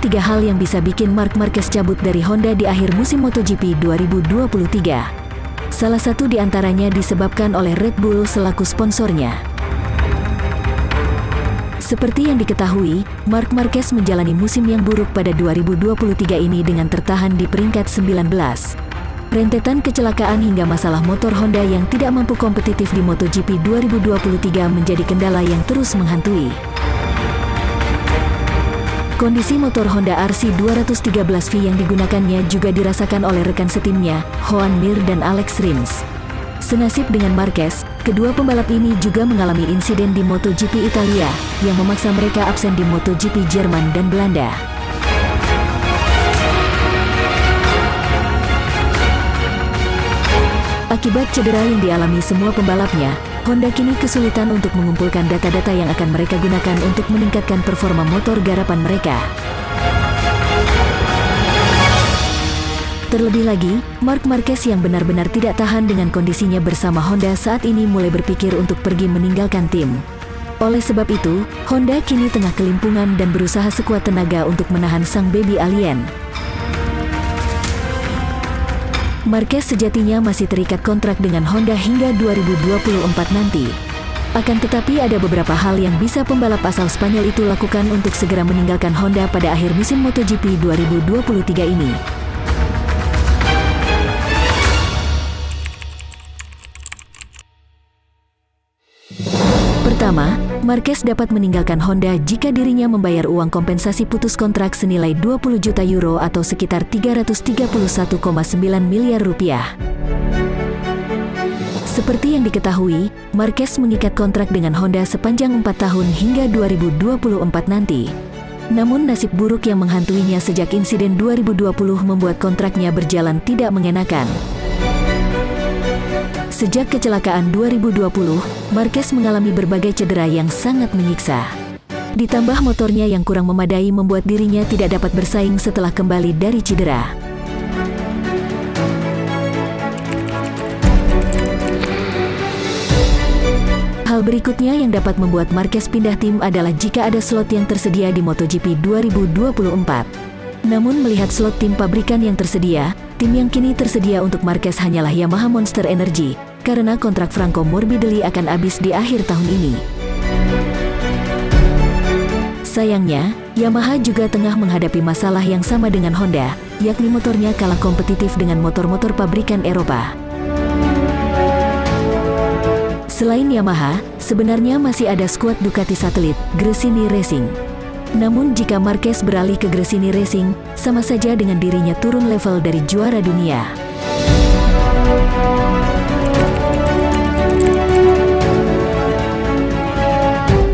3 hal yang bisa bikin Marc Marquez cabut dari Honda di akhir musim MotoGP 2023. Salah satu di antaranya disebabkan oleh Red Bull selaku sponsornya. Seperti yang diketahui, Marc Marquez menjalani musim yang buruk pada 2023 ini dengan tertahan di peringkat 19. Rentetan kecelakaan hingga masalah motor Honda yang tidak mampu kompetitif di MotoGP 2023 menjadi kendala yang terus menghantui. Kondisi motor Honda RC213V yang digunakannya juga dirasakan oleh rekan setimnya, Joan Mir dan Alex Rins. Senasib dengan Marquez, kedua pembalap ini juga mengalami insiden di MotoGP Italia, yang memaksa mereka absen di MotoGP Jerman dan Belanda. Akibat cedera yang dialami semua pembalapnya, Honda kini kesulitan untuk mengumpulkan data-data yang akan mereka gunakan untuk meningkatkan performa motor garapan mereka. Terlebih lagi, Marc Marquez yang benar-benar tidak tahan dengan kondisinya bersama Honda saat ini mulai berpikir untuk pergi meninggalkan tim. Oleh sebab itu, Honda kini tengah kelimpungan dan berusaha sekuat tenaga untuk menahan sang baby alien. Marquez sejatinya masih terikat kontrak dengan Honda hingga 2024 nanti. Akan tetapi ada beberapa hal yang bisa pembalap asal Spanyol itu lakukan untuk segera meninggalkan Honda pada akhir musim MotoGP 2023 ini. Pertama, Marquez dapat meninggalkan Honda jika dirinya membayar uang kompensasi putus kontrak senilai 20 juta euro atau sekitar 331,9 miliar rupiah. Seperti yang diketahui, Marquez mengikat kontrak dengan Honda sepanjang 4 tahun hingga 2024 nanti. Namun nasib buruk yang menghantuinya sejak insiden 2020 membuat kontraknya berjalan tidak mengenakan. Sejak kecelakaan 2020, Marquez mengalami berbagai cedera yang sangat menyiksa. Ditambah motornya yang kurang memadai membuat dirinya tidak dapat bersaing setelah kembali dari cedera. Hal berikutnya yang dapat membuat Marquez pindah tim adalah jika ada slot yang tersedia di MotoGP 2024. Namun melihat slot tim pabrikan yang tersedia, tim yang kini tersedia untuk Marquez hanyalah Yamaha Monster Energy, karena kontrak Franco Morbidelli akan habis di akhir tahun ini. Sayangnya, Yamaha juga tengah menghadapi masalah yang sama dengan Honda, yakni motornya kalah kompetitif dengan motor-motor pabrikan Eropa. Selain Yamaha, sebenarnya masih ada skuad Ducati satelit, Gresini Racing. Namun jika Marquez beralih ke Gresini Racing, sama saja dengan dirinya turun level dari juara dunia.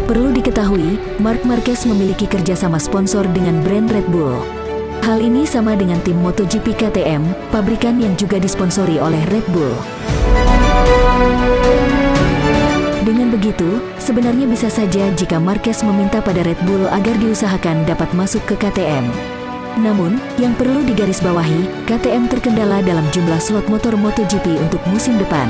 Perlu diketahui, Marc Marquez memiliki kerjasama sponsor dengan brand Red Bull. Hal ini sama dengan tim MotoGP KTM, pabrikan yang juga disponsori oleh Red Bull. Dengan begitu, sebenarnya bisa saja jika Marquez meminta pada Red Bull agar diusahakan dapat masuk ke KTM. Namun, yang perlu digarisbawahi, KTM terkendala dalam jumlah slot motor MotoGP untuk musim depan.